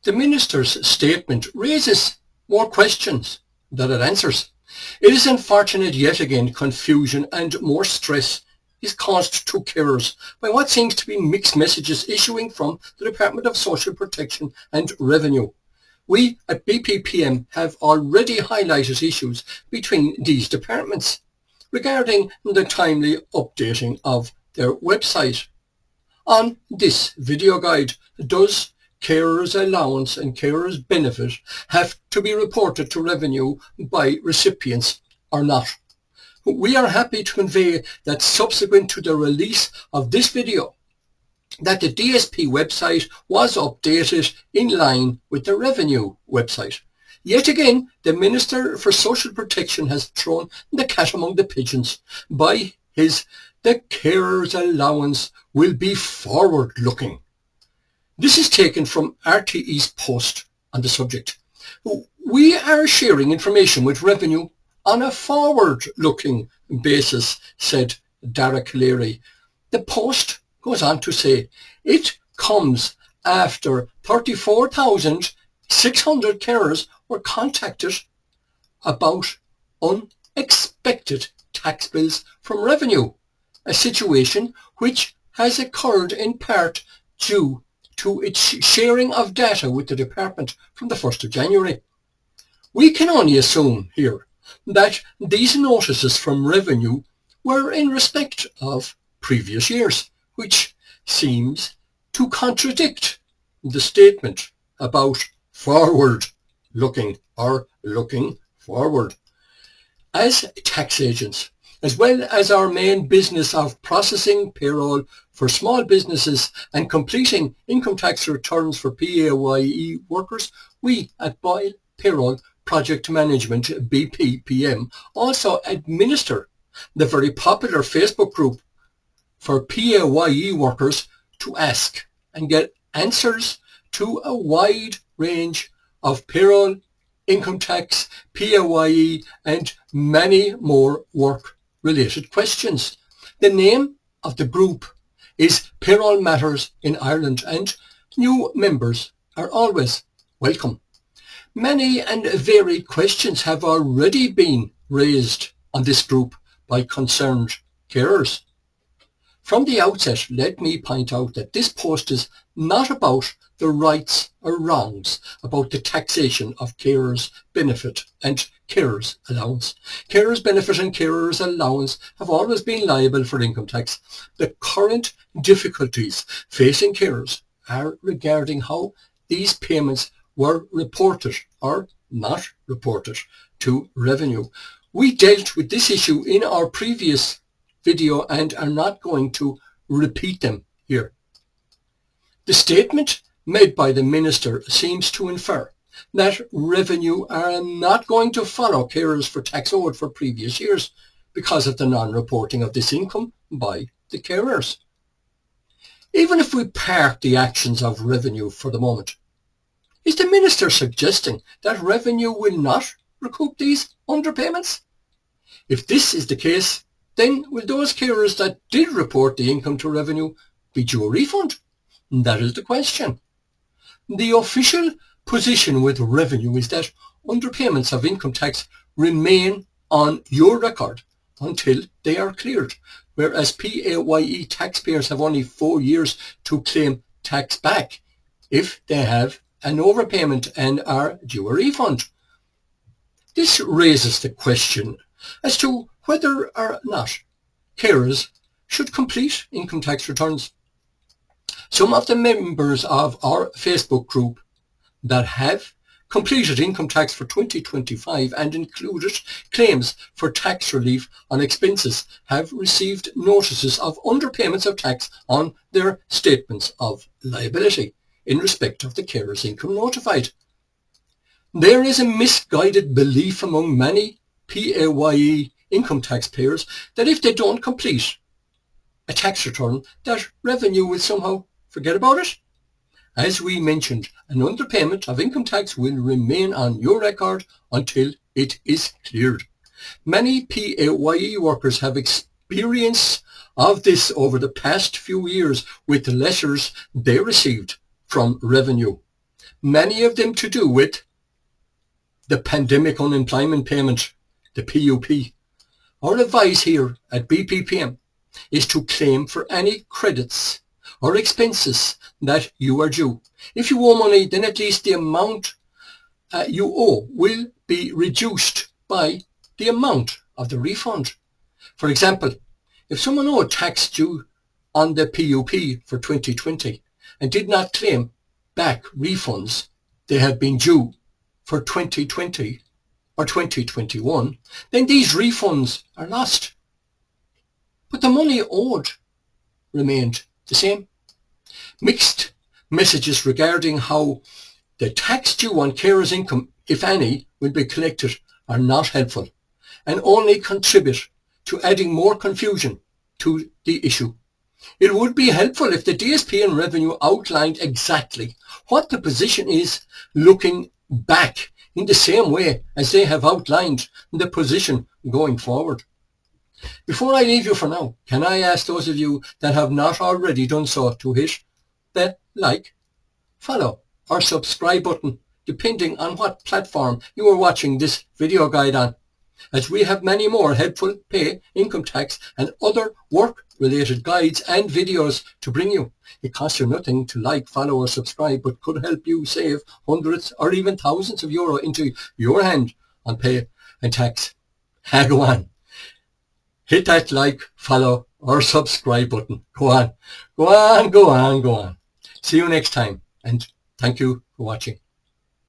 The Minister's statement raises more questions than it answers. It is unfortunate yet again confusion and more stress is caused to carers by what seems to be mixed messages issuing from the Department of Social Protection and Revenue. We at BPPM have already highlighted issues between these departments regarding the timely updating of their website. On this video guide, does carers allowance and carers benefit have to be reported to revenue by recipients or not? We are happy to convey that subsequent to the release of this video, that the DSP website was updated in line with the revenue website. Yet again, the Minister for Social Protection has thrown the cat among the pigeons by his "the carers allowance will be forward-looking." This is taken from RTE's post on the subject. We are sharing information with revenue on a forward-looking basis, said Dara Calleary. The post goes on to say it comes after 34,600 carers were contacted about unexpected tax bills from revenue, a situation which has occurred in part due to its sharing of data with the department from the 1st of January. We can only assume here that these notices from revenue were in respect of previous years, which seems to contradict the statement about forward-looking or looking forward. As tax agents, as well as our main business of processing payroll for small businesses and completing income tax returns for PAYE workers, we at Boyle Payroll Project Management, BPPM, also administer the very popular Facebook group for PAYE workers to ask and get answers to a wide range of payroll, income tax, PAYE, and many more work-related questions. The name of the group is Payroll Matters in Ireland, and new members are always welcome. Many and varied questions have already been raised on this group by concerned carers. From the outset, let me point out that this post is not about the rights or wrongs about the taxation of carers' benefit and carers' allowance. Carers' benefit and carers' allowance have always been liable for income tax. The current difficulties facing carers are regarding how these payments were reported or not reported to revenue. We dealt with this issue in our previous video and are not going to repeat them here. The statement made by the Minister seems to infer that revenue are not going to follow carers for tax owed for previous years because of the non-reporting of this income by the carers. Even if we park the actions of revenue for the moment, is the Minister suggesting that revenue will not recoup these underpayments? If this is the case, then will those carers that did report the income to revenue be due a refund? That is the question. The official position with revenue is that underpayments of income tax remain on your record until they are cleared, whereas PAYE taxpayers have only 4 years to claim tax back if they have an overpayment and are due a refund. This raises the question as to whether or not carers should complete income tax returns. Some of the members of our Facebook group that have completed income tax for 2025 and included claims for tax relief on expenses have received notices of underpayments of tax on their statements of liability in respect of the carer's income notified. There is a misguided belief among many PAYE income taxpayers that if they don't complete a tax return, that revenue will somehow forget about it. As we mentioned, an underpayment of income tax will remain on your record until it is cleared. Many PAYE workers have experience of this over the past few years with the letters they received from revenue. many of them to do with the Pandemic Unemployment Payment, the PUP. Our advice here at BPPM is to claim for any credits or expenses that you are due. If you owe money, then at least the amount you owe will be reduced by the amount of the refund. For example, if someone owed tax due on the PUP for 2020 and did not claim back refunds they had been due for 2020 or 2021, then these refunds are lost. But the money owed remained the same. Mixed messages regarding how the tax due on carers' income, if any, will be collected are not helpful and only contribute to adding more confusion to the issue. It would be helpful if the DSP and Revenue outlined exactly what the position is looking back in the same way as they have outlined the position going forward. Before I leave you for now, can I ask those of you that have not already done so to hit the like, follow or subscribe button depending on what platform you are watching this video guide on, as we have many more helpful pay, income tax and other work-related guides and videos to bring you. It costs you nothing to like, follow or subscribe, but could help you save hundreds or even thousands of euro into your hand on pay and tax. Go on. Hit that like, follow or subscribe button. Go on. Go on, go on, go on. See you next time and thank you for watching.